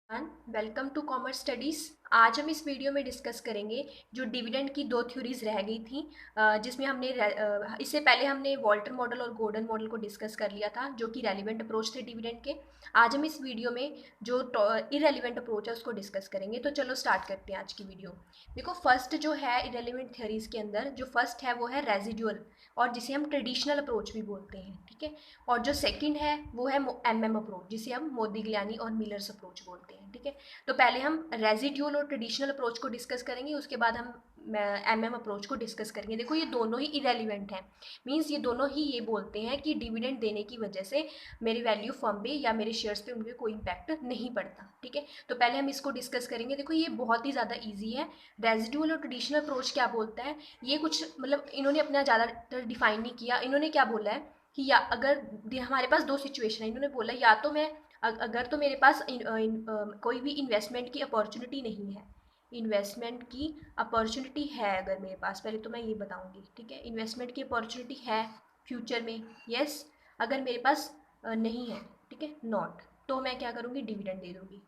Welcome to commerce studies. आज हम इस वीडियो में डिस्कस करेंगे जो डिविडेंड की दो थ्योरीज रह गई थी, जिसमें हमने इससे पहले हमने वॉल्टर मॉडल और गॉर्डन मॉडल को डिस्कस कर लिया था, जो कि रेलिवेंट अप्रोच थे डिविडेंड के। आज हम इस वीडियो में जो इरेलीवेंट अप्रोच है उसको डिस्कस करेंगे। तो चलो स्टार्ट करते हैं आज की वीडियो। देखो, फर्स्ट जो है इरेलीवेंट थ्योरीज के अंदर जो फर्स्ट है वो है रेजिडुअल, और जिसे हम ट्रेडिशनल अप्रोच भी बोलते हैं, ठीक है। और जो सेकंड है वो है एमएम अप्रोच, जिसे हम मोदिग्लियानी और मिलर्स अप्रोच बोलते हैं, ठीक है। तो पहले हम रेजिड्यूल और ट्रेडिशनल अप्रोच को डिस्कस करेंगे, उसके बाद हम एमएम अप्रोच को डिस्कस करेंगे। देखो, ये दोनों ही इरेलीवेंट हैं, मींस ये दोनों ही ये बोलते हैं कि डिविडेंड देने की वजह से मेरी वैल्यू फर्म पे या मेरे शेयर्स पे उनके कोई इम्पैक्ट नहीं पड़ता, ठीक है। तो पहले हम इसको डिस्कस करेंगे। देखो, ये बहुत ही ज़्यादा ईजी है। रेजिड्यूल और ट्रेडिशनल अप्रोच क्या बोलता है, ये कुछ मतलब इन्होंने अपना ज़्यादातर डिफाइन नहीं किया। इन्होंने क्या बोला है कि या अगर हमारे पास दो सिचुएशन है, इन्होंने बोला या तो मैं अगर तो मेरे पास कोई भी इन्वेस्टमेंट की अपॉर्चुनिटी नहीं है, इन्वेस्टमेंट की अपॉर्चुनिटी है अगर मेरे पास, पहले तो मैं ये बताऊंगी, ठीक है। इन्वेस्टमेंट की अपॉर्चुनिटी है फ्यूचर में, यस। अगर मेरे पास नहीं है, ठीक है, नॉट, तो मैं क्या करूँगी, डिविडेंड दे दूँगी,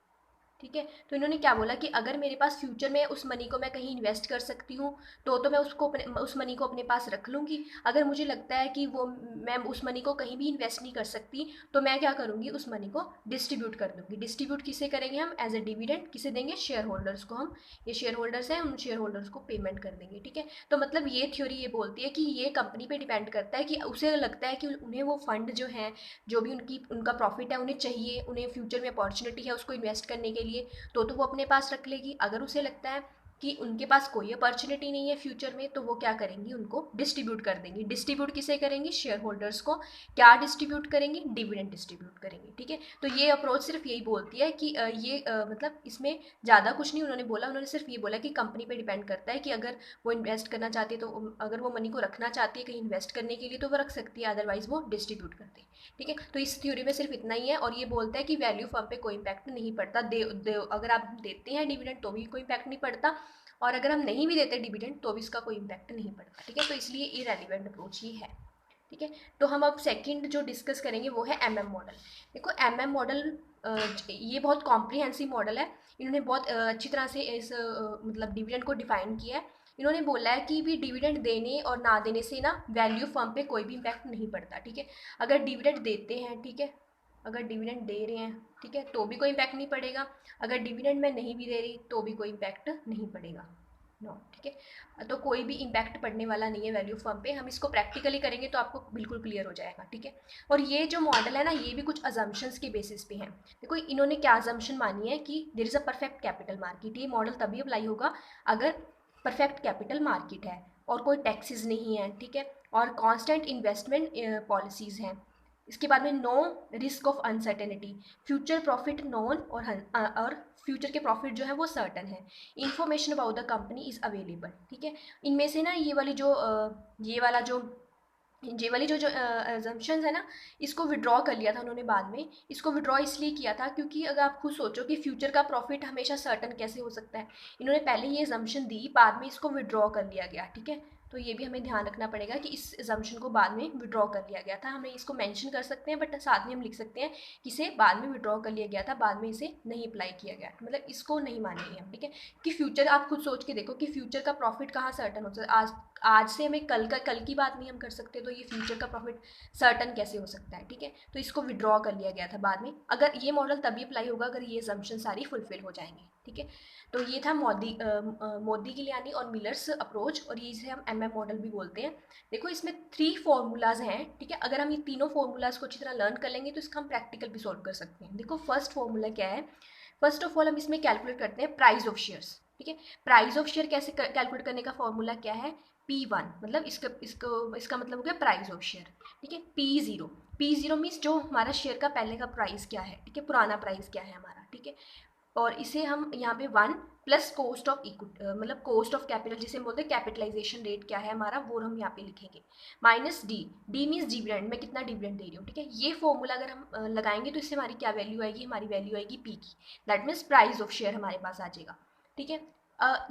ठीक है। तो इन्होंने क्या बोला कि अगर मेरे पास फ्यूचर में उस मनी को मैं कहीं इन्वेस्ट कर सकती हूँ, तो मैं उस मनी को अपने पास रख लूँगी। अगर मुझे लगता है कि वो मैं उस मनी को कहीं भी इन्वेस्ट नहीं कर सकती, तो मैं क्या करूँगी, उस मनी को डिस्ट्रीब्यूट कर दूँगी। डिस्ट्रीब्यूट किसे करेंगे हम, एज ए डिविडेंड। किसे देंगे, शेयर होल्डर्स को। हम ये शेयर होल्डर्स हैं, उन शेयर होल्डर्स को पेमेंट कर देंगे, ठीक है। तो मतलब ये थ्योरी ये बोलती है कि ये कंपनी पे डिपेंड करता है कि उसे लगता है कि उन्हें वो फंड जो है, जो भी उनका प्रॉफिट है उन्हें चाहिए, उन्हें फ्यूचर में अपॉर्चुनिटी है उसको इन्वेस्ट करने के लिए, तो वो अपने पास रख लेगी। अगर उसे लगता है कि उनके पास कोई अपॉर्चुनिटी नहीं है फ्यूचर में, तो वो क्या करेंगी, उनको डिस्ट्रीब्यूट कर देंगी। डिस्ट्रीब्यूट किसे करेंगी, शेयर होल्डर्स को। क्या डिस्ट्रीब्यूट करेंगी, डिविडेंड डिस्ट्रीब्यूट करेंगी, ठीक है। तो ये अप्रोच सिर्फ यही बोलती है कि मतलब इसमें ज़्यादा कुछ नहीं उन्होंने बोला। उन्होंने सिर्फ ये बोला कि कंपनी पे डिपेंड करता है कि अगर वो इन्वेस्ट करना चाहती है, तो अगर वो मनी को रखना चाहती है कहीं इन्वेस्ट करने के लिए, तो वो रख सकती है, अदरवाइज वो डिस्ट्रीब्यूट करती है, ठीक है। तो इस थ्योरी में सिर्फ इतना ही है, और ये बोलता है कि वैल्यू फर्म पे कोई इम्पैक्ट नहीं पड़ता। अगर आप देते हैं डिविडेंड तो भी कोई इम्पैक्ट नहीं पड़ता, और अगर हम नहीं भी देते डिविडेंड तो भी इसका कोई इम्पैक्ट नहीं पड़ता, ठीक है। तो इसलिए इरेलीवेंट अप्रोच ही है, ठीक है। तो हम अब सेकंड जो डिस्कस करेंगे वो है एमएम मॉडल। देखो, एमएम मॉडल ये बहुत कॉम्प्रिहेंसिव मॉडल है। इन्होंने बहुत अच्छी तरह से इस मतलब डिविडेंड को डिफाइन किया है। इन्होंने बोला है कि भी डिविडेंड देने और ना देने से ना वैल्यू फर्म पे कोई भी इम्पैक्ट नहीं पड़ता, ठीक है। अगर डिविडेंड देते हैं, ठीक है, अगर डिविडेंड दे रहे हैं, ठीक है, तो भी कोई इम्पैक्ट नहीं पड़ेगा। अगर डिविडेंड मैं नहीं भी दे रही तो भी कोई इम्पैक्ट नहीं पड़ेगा, नो, ठीक है। तो कोई भी इम्पैक्ट पड़ने वाला नहीं है वैल्यू फर्म पे। हम इसको प्रैक्टिकली करेंगे तो आपको बिल्कुल क्लियर हो जाएगा, ठीक है। और ये जो मॉडल है ना, ये भी कुछ अजम्पशंस के बेसिस पे है। देखो, इन्होंने क्या अजम्पशन मानी है कि there is a perfect capital market. ये मॉडल तभी अप्लाई होगा अगर परफेक्ट कैपिटल मार्केट है और कोई टैक्सेस नहीं है, ठीक है, और कॉन्स्टेंट इन्वेस्टमेंट पॉलिसीज हैं। इसके बाद में no risk of uncertainty, future profit known, और फ्यूचर के प्रॉफिट जो है वो सर्टन है। Information about the company is available, ठीक है। इनमें से ना ये वाला जो ये वाली जो जो एजम्पशंस है ना, इसको विड्रॉ कर लिया था उन्होंने बाद में। इसको विड्रॉ इसलिए किया था क्योंकि अगर आप खुद सोचो कि फ्यूचर का प्रॉफिट हमेशा सर्टन कैसे हो सकता है। इन्होंने पहले ये एजम्पशन दी, बाद में इसको विड्रॉ कर लिया गया, ठीक है। तो ये भी हमें ध्यान रखना पड़ेगा कि इस एजम्पशन को बाद में विड्रॉ कर लिया गया था। हमें इसको मेंशन कर सकते हैं, बट साथ में हम लिख सकते हैं कि इसे बाद में विड्रॉ कर लिया गया था, बाद में इसे नहीं अप्लाई किया गया, मतलब इसको नहीं मानेंगे हम, ठीक है। कि फ्यूचर आप खुद सोच के देखो कि फ्यूचर का प्रॉफिट कहाँ सर्टन हो सकता है। आज से हमें कल की बात नहीं हम कर सकते, तो ये फ्यूचर का प्रॉफिट सर्टन कैसे हो सकता है, ठीक है। तो इसको विड्रॉ कर लिया गया था बाद में। अगर ये मॉडल तभी अप्लाई होगा अगर ये असम्पशन सारी फुलफिल हो जाएंगे, ठीक है। तो ये था मोदी गिलियानी और मिलर्स अप्रोच, और ये इसे हम एमएम मॉडल भी बोलते हैं। देखो, इसमें 3 फॉर्मूलाज हैं, ठीक है। अगर हम ये तीनों फॉर्मूलाज को अच्छी तरह लर्न कर लेंगे तो इसका हम प्रैक्टिकल भी सॉल्व कर सकते हैं। देखो, फर्स्ट फॉर्मूला क्या है। फर्स्ट ऑफ ऑल हम इसमें कैलकुलेट करते हैं प्राइस ऑफ शेयर्स, ठीक है। प्राइस ऑफ शेयर कैसे कैलकुलेट करने का फॉर्मूला क्या है, P1, मतलब इसका मतलब हो गया प्राइस ऑफ शेयर, ठीक है। P0 मीन्स जो हमारा शेयर का पहले का प्राइस क्या है, ठीक है, पुराना प्राइस क्या है हमारा, ठीक है। और इसे हम यहाँ पे 1 प्लस कॉस्ट ऑफ इक्विटी, मतलब कॉस्ट ऑफ कैपिटल जिसे हम बोलते हैं, कैपिटलाइजेशन रेट क्या है हमारा, वो हम यहाँ पे लिखेंगे। माइनस डी मीन्स डिविडेंड, मैं कितना डिविडेंड दे रही हूँ, ठीक है। ये फॉर्मूला अगर हम लगाएंगे तो इससे हमारी क्या वैल्यू आएगी, हमारी वैल्यू आएगी पी की। That means price of share हमारे पास आ जाएगा, ठीक है।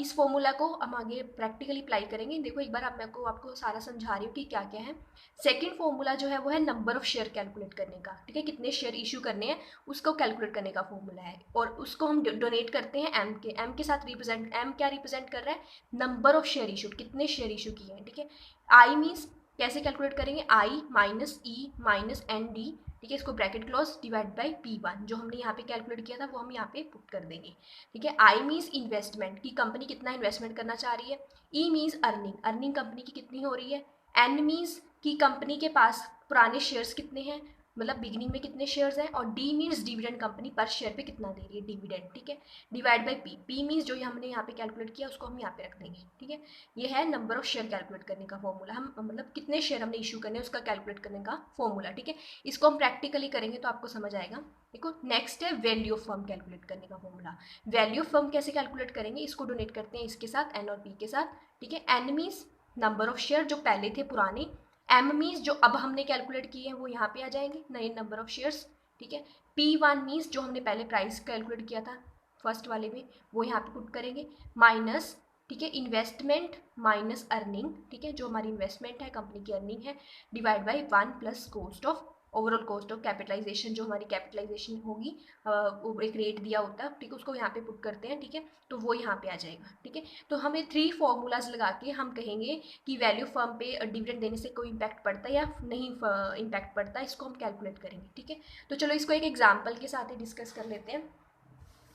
इस फॉर्मूला को हम आगे प्रैक्टिकली अप्लाई करेंगे। देखो एक बार अब मैं आपको सारा समझा रही हूँ कि क्या क्या है। सेकंड फॉर्मूला जो है वो है नंबर ऑफ शेयर कैलकुलेट करने का, ठीक है, कितने शेयर इशू करने हैं उसको कैलकुलेट करने का फॉर्मूला है, और उसको हम डोनेट करते हैं एम के साथ। रिप्रेजेंट एम क्या रिप्रेजेंट कर रहा है, नंबर ऑफ शेयर इशू, कितने शेयर इशू किए हैं, ठीक है। आई मीन्स कैसे कैलकुलेट करेंगे, आई minus E minus N D, ठीक है, इसको bracket close divide by P1 जो हमने यहाँ पे कैलकुलेट किया था वो हम यहाँ पे पुट कर देंगे, ठीक है। आई मीन्स इन्वेस्टमेंट की कंपनी कितना इन्वेस्टमेंट करना चाह रही है, E means earning, earning company की कितनी हो रही है, एन मीन्स की कंपनी के पास पुराने शेयर्स कितने हैं, मतलब बिगिनिंग में कितने शेयर्स हैं, और डी मीन्स डिविडेंड कंपनी पर शेयर पे कितना दे रही है डिविडेंड, ठीक है, डिवाइड बाई पी मीन्स जो हमने यहाँ पे कैलकुलेट किया उसको हम यहाँ पे रख देंगे, ठीक है। ये है नंबर ऑफ शेयर कैलकुलेट करने का फॉर्मूला, हम मतलब कितने शेयर हमने इशू करने हैं उसका कैलकुलेट करने का फॉर्मूला, ठीक है। इसको हम प्रैक्टिकली करेंगे तो आपको समझ आएगा। देखो नेक्स्ट है वैल्यू ऑफ फर्म कैलकुलेट करने का फॉर्मूला। वैल्यू ऑफ फर्म कैसे कैलकुलेट करेंगे, इसको डोनेट करते हैं इसके साथ एन और पी के साथ, ठीक है। N means number of share जो पहले थे पुराने, एम मीन्स जो अब हमने कैलकुलेट किए हैं वो यहाँ पे आ जाएंगे नए नंबर ऑफ शेयर्स, ठीक है। P1 मीन्स जो हमने पहले प्राइस कैलकुलेट किया था फर्स्ट वाले में वो यहाँ पे पुट करेंगे, माइनस, ठीक है, इन्वेस्टमेंट माइनस अर्निंग, ठीक है, जो हमारी इन्वेस्टमेंट है कंपनी की अर्निंग है, divide by 1 plus cost of overall cost of capitalization, जो हमारी कैपिटलाइजेशन होगी वो एक रेट दिया होता है, ठीक है, उसको यहाँ पे पुट करते हैं, ठीक है, तो वो यहाँ पे आ जाएगा, ठीक है। तो हमें 3 फॉर्मूलाज लगा के हम कहेंगे कि वैल्यू फर्म पे डिविडेंड देने से कोई इम्पैक्ट पड़ता है या नहीं इम्पैक्ट पड़ता है, इसको हम कैलकुलेट करेंगे, ठीक है। तो चलो इसको एक एग्जाम्पल के साथ ही डिस्कस कर लेते हैं।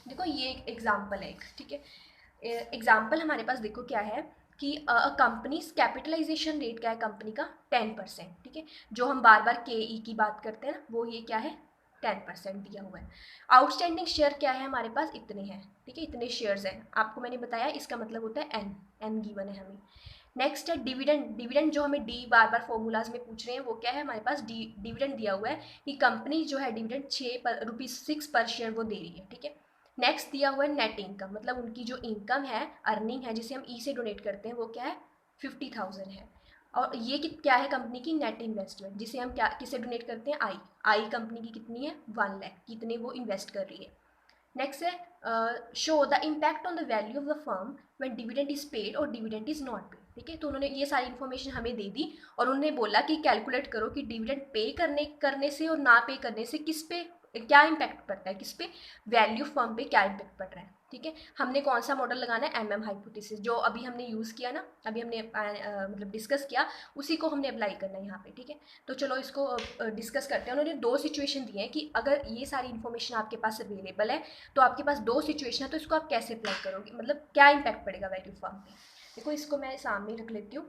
देखो ये एक एग्जाम्पल है, ठीक है। एग्जाम्पल हमारे पास देखो क्या है कि कंपनी कैपिटलाइजेशन रेट क्या है कंपनी का 10%, ठीक है, जो हम बार बार KE की बात करते हैं ना वो ये क्या है 10% दिया हुआ है। आउटस्टैंडिंग शेयर क्या है हमारे पास इतने हैं, ठीक है, इतने शेयर्स हैं, आपको मैंने बताया इसका मतलब होता है एन गिवन है हमें। नेक्स्ट है डिविडेंड, डिविडेंड जो हमें डी बार बार फॉर्मूलाज में पूछ रहे हैं वो क्या है हमारे पास डिविडेंड दिया हुआ है कि कंपनी जो है डिविडेंड 6 पर शेयर वो दे रही है, ठीक है। नेक्स्ट दिया हुआ है नेट इनकम, मतलब उनकी जो इनकम है अर्निंग है जिसे हम ई से डोनेट करते हैं वो क्या है 50,000 है। और ये क्या है कंपनी की नेट इन्वेस्टमेंट जिसे हम क्या किसे डोनेट करते हैं आई कंपनी की कितनी है 1 लाख, कितने वो इन्वेस्ट कर रही है। नेक्स्ट है show the impact on the value of the firm when dividend is paid और डिविडेंड इज नॉट पेड, ठीक है। तो उन्होंने ये सारी इन्फॉर्मेशन हमें दे दी और उन्होंने बोला कि कैलकुलेट करो कि डिविडेंड पे करने से और ना पे करने से किस पे क्या इम्पैक्ट पड़ता है, किस पे वैल्यू फर्म पे क्या इम्पैक्ट पड़ रहा है, ठीक है। हमने कौन सा मॉडल लगाना है MM हाइपोथेसिस, जो अभी हमने यूज़ किया ना, अभी हमने मतलब डिस्कस किया उसी को हमने अप्लाई करना है यहाँ पे, ठीक है। तो चलो इसको डिस्कस करते हैं। उन्होंने 2 सिचुएशन दिए हैं कि अगर ये सारी इन्फॉर्मेशन आपके पास अवेलेबल है तो आपके पास 2 सिचुएशन है, तो इसको आप कैसे अप्लाई करोगे, मतलब क्या इम्पैक्ट पड़ेगा वैल्यू फर्म पे। देखो इसको मैं सामने रख लेती हूँ,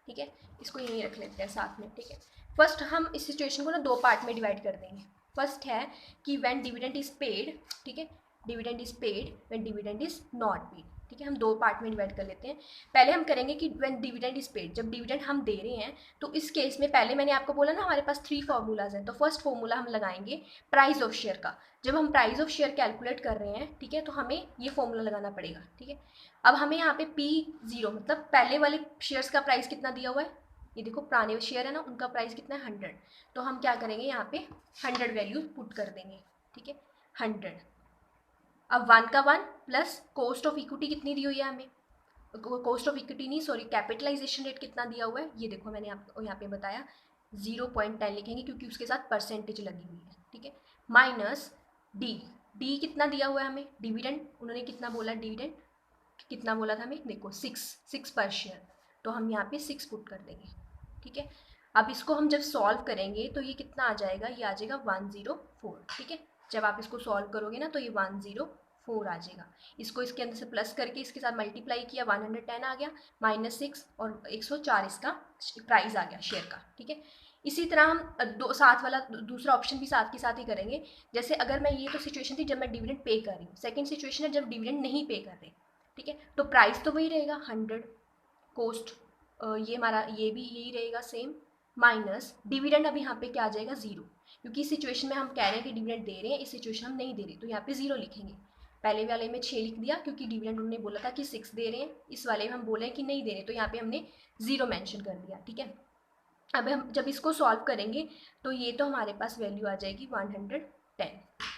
ठीक है, इसको यहीं रख लेते हैं साथ में, ठीक है। फर्स्ट हम इस सिचुएशन को ना 2 पार्ट में डिवाइड कर देंगे। फर्स्ट है कि व्हेन डिविडेंड इज पेड, ठीक है, dividend is paid when dividend is not paid, ठीक है, हम 2 पार्ट में डिवाइड कर लेते हैं। पहले हम करेंगे कि व्हेन डिविडेंड इज पेड, जब डिविडेंड हम दे रहे हैं तो इस केस में पहले मैंने आपको बोला ना हमारे पास 3 फार्मूलाज हैं, तो फर्स्ट फार्मूला हम लगाएंगे प्राइस ऑफ शेयर का। जब हम प्राइस ऑफ शेयर कैलकुलेट कर रहे हैं, ठीक है, तो हमें ये फॉर्मूला लगाना पड़ेगा, ठीक है। अब हमें यहाँ पे P0 मतलब पहले वाले शेयर्स का प्राइस कितना दिया हुआ है, ये देखो पुराने शेयर है ना उनका प्राइस कितना है 100, तो हम क्या करेंगे यहाँ पे 100 वैल्यू पुट कर देंगे, ठीक है, 100। अब 1 का 1 प्लस कॉस्ट ऑफ इक्विटी कितनी दी हुई है हमें, कॉस्ट ऑफ इक्विटी नहीं सॉरी कैपिटलाइजेशन रेट कितना दिया हुआ है, ये देखो मैंने आपको यहाँ पे बताया 0.10 लिखेंगे क्योंकि उसके साथ परसेंटेज लगी हुई है, ठीक है, माइनस डी कितना दिया हुआ है हमें, डिविडेंड उन्होंने कितना बोला, डिविडेंड कितना बोला था हमें, देखो 6 पर शेयर, तो हम यहाँ पे 6 पुट कर देंगे, ठीक है। अब इसको हम जब सॉल्व करेंगे तो ये कितना आ जाएगा, ये आ जाएगा 104, ठीक है। जब आप इसको सॉल्व करोगे ना तो ये 104 आ जाएगा। इसको इसके अंदर से प्लस करके इसके साथ मल्टीप्लाई किया 110 आ गया, -6 और 104 इसका प्राइस आ गया शेयर का, ठीक है। इसी तरह हम साथ वाला दूसरा ऑप्शन भी साथ के साथ ही करेंगे। जैसे अगर मैं ये तो सिचुएशन थी जब मैं डिविडेंड पे कर रही हूँ, सेकेंड सिचुएशन है जब डिविडेंड नहीं पे कर रहे, ठीक है, तो प्राइस तो वही रहेगा 100, कॉस्ट ये हमारा ये भी यही रहेगा सेम, माइनस डिविडेंड अब यहाँ पे क्या आ जाएगा 0, क्योंकि इस सिचुएशन में हम कह रहे हैं कि डिविडेंड दे रहे हैं, इस सिचुएशन हम नहीं दे रहे तो यहाँ पे 0 लिखेंगे। पहले वाले में 6 लिख दिया क्योंकि डिविडेंड उन्होंने बोला था कि 6 दे रहे हैं, इस वाले में हम बोले हैं कि नहीं दे रहे तो यहाँ पे हमने 0 मेंशन कर दिया, ठीक है। अब हम जब इसको सॉल्व करेंगे तो ये तो हमारे पास वैल्यू आ जाएगी 110,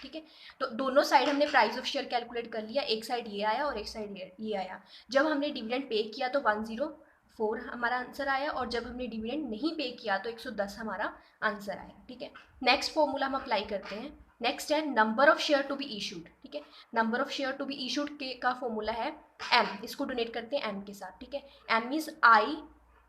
ठीक है। तो दोनों साइड हमने प्राइस ऑफ शेयर कैलकुलेट कर लिया, एक साइड ये आया और एक साइड ये आया। जब हमने डिविडेंड पे किया तो 104 हमारा आंसर आया, और जब हमने डिविडेंड नहीं पे किया तो 110 हमारा आंसर आया। ठीक है, नेक्स्ट फॉर्मूला हम अप्लाई करते हैं। नेक्स्ट है number of share to be issued. ठीक है, number of share to be issued के का फॉर्मूला है एम, इसको डोनेट करते हैं एम के साथ। ठीक है, M is I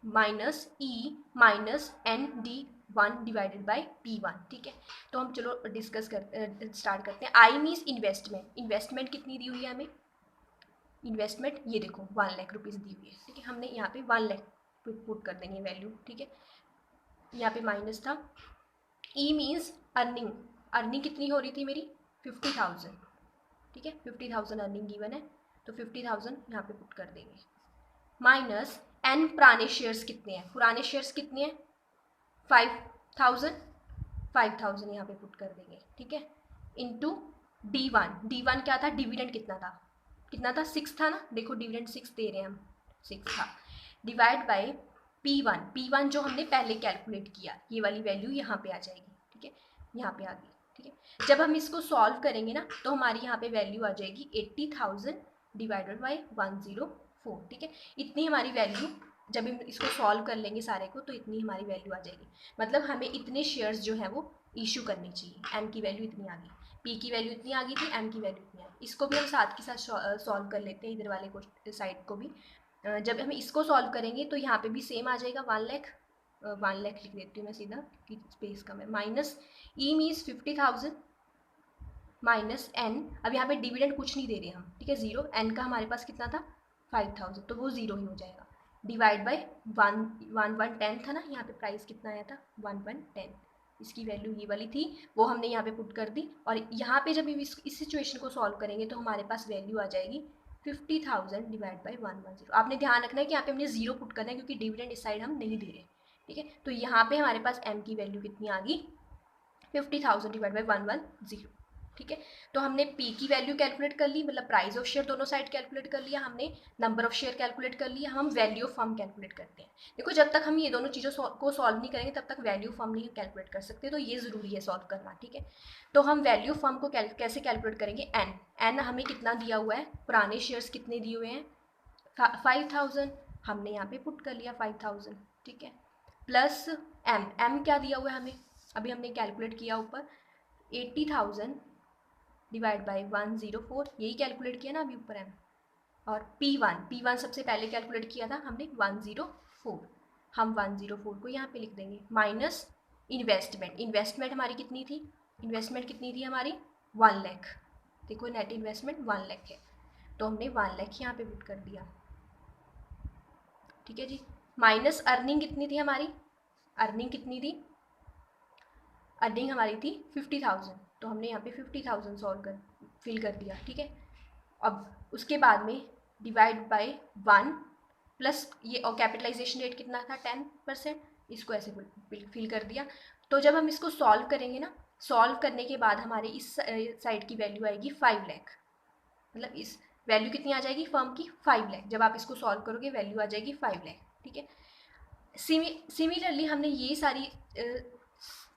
minus E minus N D 1 divided by P1। ठीक है, तो हम चलो डिस्कस कर स्टार्ट करते हैं। आई मीन्स इन्वेस्टमेंट, इन्वेस्टमेंट कितनी दी हुई है हमें, इन्वेस्टमेंट ये देखो 1 लाख रुपीज़ दी हुई है। ठीक है, हमने यहाँ पे 1 लाख पुट कर देंगे वैल्यू। ठीक है, यहाँ पे माइनस था। ई मीन्स अर्निंग, अर्निंग कितनी हो रही थी मेरी 50,000। ठीक है, 50,000 अर्निंग गिवन है, तो 50,000 यहाँ पे पुट कर देंगे। माइनस एन, पुराने शेयर्स कितने हैं, पुराने शेयर्स कितने हैं 5,000, 5,000 यहाँ पे पुट कर देंगे। ठीक है, इंटू D1, D1 क्या था, डिविडेंड कितना था, कितना था 6 था ना, देखो डिविडेंड 6 दे रहे हैं हम, 6 था, डिवाइड बाय P1, P1 जो हमने पहले कैलकुलेट किया, ये वाली वैल्यू यहाँ पे आ जाएगी। ठीक है, यहाँ पे आ गई। ठीक है, जब हम इसको सॉल्व करेंगे ना तो हमारी यहाँ पे वैल्यू आ जाएगी 80,000 डिवाइडेड बाई 104। ठीक है, इतनी हमारी वैल्यू, जब हम इसको सॉल्व कर लेंगे सारे को तो इतनी हमारी वैल्यू आ जाएगी। मतलब हमें इतने शेयर्स जो हैं वो इशू करने चाहिए। एम की वैल्यू इतनी आ गई, पी की वैल्यू इतनी आ गई थी, एम की वैल्यू इतनी आ गई। इसको भी हम साथ के साथ सॉल्व कर लेते हैं, इधर वाले को साइड को भी। जब हम इसको सॉल्व करेंगे तो यहाँ पे भी सेम आ जाएगा 1 लाख, 1 लाख लिख देती हूँ मैं सीधा कि स्पेस कम है। Minus E means 50,000 minus N, अब यहाँ पे डिविडेंड कुछ नहीं दे रहे हम। ठीक है, 0, एन का हमारे पास कितना था 5,000, तो वो 0 ही हो जाएगा। डिवाइड बाई 110 था ना, यहाँ पे प्राइस कितना आया था 110, इसकी वैल्यू ये वाली थी, वो हमने यहाँ पे पुट कर दी। और यहाँ पे जब इस सिचुएशन को सॉल्व करेंगे तो हमारे पास वैल्यू आ जाएगी 50,000 डिवाइड बाई 110। आपने ध्यान रखना है कि यहाँ पे हमने 0 पुट करना है क्योंकि डिविडेंड इस साइड हम नहीं दे रहे। ठीक है, तो यहाँ पे हमारे पास एम की वैल्यू कितनी आ गई 50,000 डिवाइड बाई 110। ठीक है, तो हमने पी की वैल्यू कैलकुलेट कर ली, मतलब प्राइस ऑफ शेयर दोनों साइड कैलकुलेट कर लिया हमने, नंबर ऑफ शेयर कैलकुलेट कर लिया। हम वैल्यू ऑफ फर्म कैलकुलेट करते हैं। देखो जब तक हम ये दोनों चीज़ों को सॉल्व नहीं करेंगे तब तक वैल्यू फर्म नहीं कैलकुलेट कर सकते, तो ये ज़रूरी है सॉल्व करना। ठीक है, तो हम वैल्यू फर्म को कैसे कैलकुलेट करेंगे, एन, एन हमें कितना दिया हुआ है, पुराने शेयर्स कितने दिए हुए हैं 5,000, हमने यहाँ पे पुट कर लिया 5,000। ठीक है, प्लस एम, एम क्या दिया हुआ है हमें, अभी हमने कैलकुलेट किया ऊपर 80,000 डिवाइड बाई 104, यही कैलकुलेट किया ना अभी ऊपर एम। और P1, P1 सबसे पहले कैलकुलेट किया था हमने 104, हम 104 को यहाँ पे लिख देंगे। माइनस इन्वेस्टमेंट, इन्वेस्टमेंट हमारी कितनी थी, इन्वेस्टमेंट कितनी थी हमारी 1 लाख, देखो नेट इन्वेस्टमेंट 1 लाख है, तो हमने 1 लाख यहाँ पे पुट कर दिया। ठीक है जी, माइनस अर्निंग कितनी थी हमारी, अर्निंग कितनी थी, अर्निंग हमारी थी 50,000, तो हमने यहाँ पे 50,000 सॉल्व कर फिल कर दिया। ठीक है, अब उसके बाद में डिवाइड बाय 1 प्लस ये, और कैपिटलाइजेशन रेट कितना था 10%, इसको ऐसे फिल कर दिया। तो जब हम इसको सॉल्व करेंगे ना, सॉल्व करने के बाद हमारे इस साइड की वैल्यू आएगी 5 लाख, मतलब इस वैल्यू कितनी आ जाएगी फर्म की 5 लाख, जब आप इसको सॉल्व करोगे वैल्यू आ जाएगी 5 लाख। ठीक है, सिमिलरली हमने ये सारी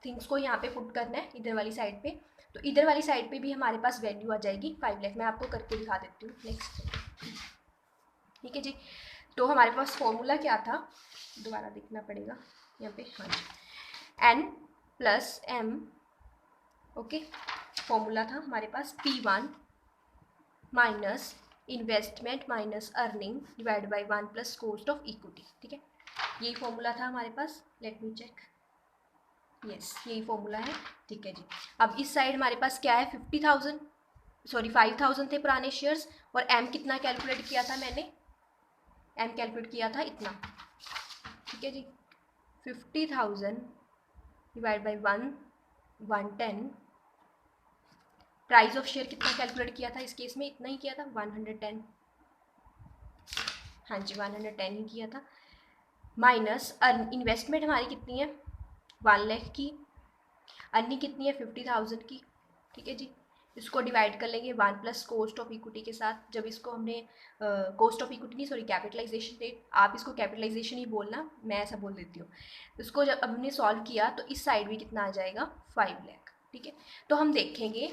थिंग्स को यहाँ पे पुट करना है इधर वाली साइड पे, तो इधर वाली साइड पे भी हमारे पास वैल्यू आ जाएगी 5 लाख। मैं आपको करके दिखा देती हूँ नेक्स्ट। ठीक है जी, तो हमारे पास फॉर्मूला क्या था, दोबारा देखना पड़ेगा यहाँ पे, हाँ जी, N plus M, okay, formula था हमारे पास P1 minus investment minus earning divide by 1 plus cost of equity. ठीक है, यही फॉर्मूला था हमारे पास, लेट मी चेक, यस यही फॉर्मूला है। ठीक है जी, अब इस साइड हमारे पास क्या है 50,000, सॉरी 5,000 थे पुराने शेयर्स, और एम कितना कैलकुलेट किया था मैंने, एम कैलकुलेट किया था इतना। ठीक है जी, 50,000 divide by 110, price of share कितना कैलकुलेट किया था इस केस में, इतना ही किया था 110, हाँ जी 110 ही किया था। माइनस इन्वेस्टमेंट हमारी कितनी है 1 लाख की, अर्निंग कितनी है 50,000 की। ठीक है जी, इसको डिवाइड कर लेंगे 1 प्लस कॉस्ट ऑफ इक्विटी के साथ। जब इसको हमने कॉस्ट ऑफ इक्विटी नहीं, सॉरी कैपिटलाइजेशन रेट, आप इसको कैपिटलाइजेशन ही बोलना, मैं ऐसा बोल देती हूँ। इसको जब हमने सॉल्व किया तो इस साइड भी कितना आ जाएगा 5 लाख। ठीक है। तो हम देखेंगे,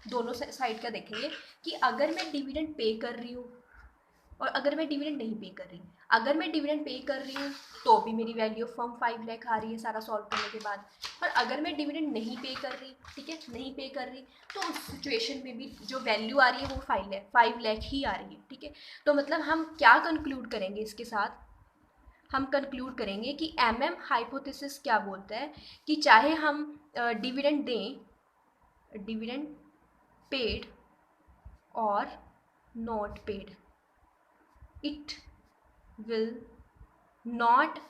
दोनों साइड का देखेंगे कि अगर मैं डिविडेंड पे कर रही हूँ और अगर मैं डिविडेंड नहीं पे कर रही, अगर मैं डिविडेंड पे कर रही हूँ तो भी मेरी वैल्यू ऑफ फर्म 5 लाख आ रही है सारा सॉल्व करने के बाद। और अगर मैं डिविडेंड नहीं पे कर रही, ठीक है, नहीं पे कर रही, तो उस सिचुएशन में भी जो वैल्यू आ रही है वो 5 लाख ही आ रही है, ठीक है। तो मतलब हम क्या कंक्लूड करेंगे इसके साथ, हम कंक्लूड करेंगे कि एमएम हाइपोथेसिस क्या बोलता है कि चाहे हम डिविडेंड दें, डिविडेंड पेड और not paid, it will not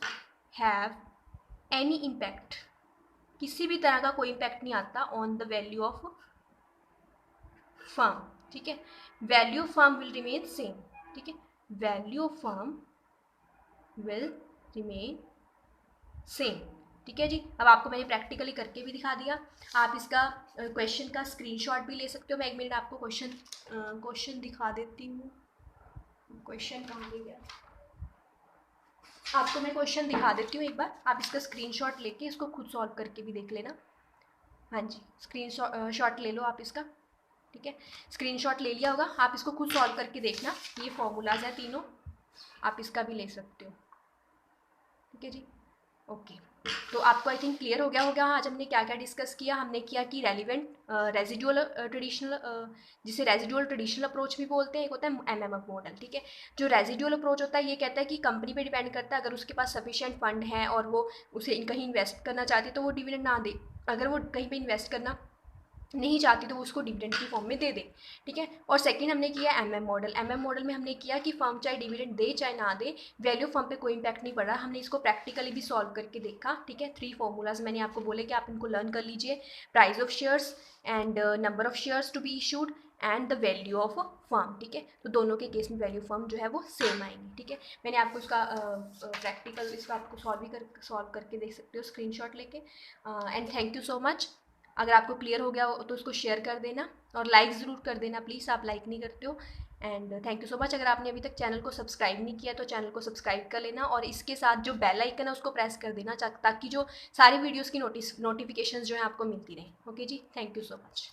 have any impact, किसी भी तरह का कोई इम्पैक्ट नहीं आता on the value of firm, ठीक है। Value of firm will remain same, ठीक है, value of firm will remain same, ठीक है जी। अब आपको मैंने प्रैक्टिकली करके भी दिखा दिया, आप इसका क्वेश्चन का स्क्रीनशॉट भी ले सकते हो। मैं 1 मिनट आपको क्वेश्चन दिखा देती हूँ। क्वेश्चन कहाँ गया, आपको मैं क्वेश्चन दिखा देती हूँ एक बार, आप इसका स्क्रीनशॉट लेके इसको खुद सॉल्व करके भी देख लेना। हाँ जी, स्क्रीनशॉट ले लो आप इसका, ठीक है, स्क्रीनशॉट ले लिया होगा, आप इसको खुद सॉल्व करके देखना। ये फॉर्मूलाज है तीनों, आप इसका भी ले सकते हो, ठीक है जी। ओके, तो आपको आई थिंक क्लियर हो गया होगा आज हमने क्या क्या डिस्कस किया। हमने किया कि रेलिवेंट रेजिडुअल ट्रेडिशनल, जिसे रेजिडुअल ट्रेडिशनल अप्रोच भी बोलते हैं, एक होता है एमएमएफ मॉडल, ठीक है। जो रेजिडुअल अप्रोच होता है ये कहता है कि कंपनी पे डिपेंड करता है, अगर उसके पास सफिशिएंट फंड है और वो उसे कहीं इन्वेस्ट करना चाहती है तो वो डिविडेंड ना दे, अगर वो कहीं पे इन्वेस्ट करना नहीं चाहती तो वो उसको डिविडेंड की फॉर्म में दे दे, ठीक है। और सेकंड हमने किया एमएम मॉडल, एमएम मॉडल में हमने किया कि फर्म चाहे डिविडेंड दे चाहे ना दे, वैल्यू फर्म पे कोई इंपैक्ट नहीं पड़ रहा। हमने इसको प्रैक्टिकली भी सॉल्व करके देखा, ठीक है। 3 फॉर्मूलाज मैंने आपको बोले कि आप इनको लर्न कर लीजिए, price of shares and number of shares to be issued and the value of firm, ठीक है। तो दोनों के केस में वैल्यू फर्म जो है वो सेम आएंगी, ठीक है। मैंने आपको इसका प्रैक्टिकल इसका आपको सॉल्व करके देख सकते हो स्क्रीनशॉट लेके। And thank you so much. अगर आपको क्लियर हो गया हो तो उसको शेयर कर देना और लाइक ज़रूर कर देना प्लीज़, आप लाइक नहीं करते हो। And thank you so much. अगर आपने अभी तक चैनल को सब्सक्राइब नहीं किया तो चैनल को सब्सक्राइब कर लेना और इसके साथ जो बेल आइकन है उसको प्रेस कर देना ताकि जो सारी वीडियोज़ की नोटिफिकेशन जो है आपको मिलती रहे। ओके जी, थैंक यू सो मच।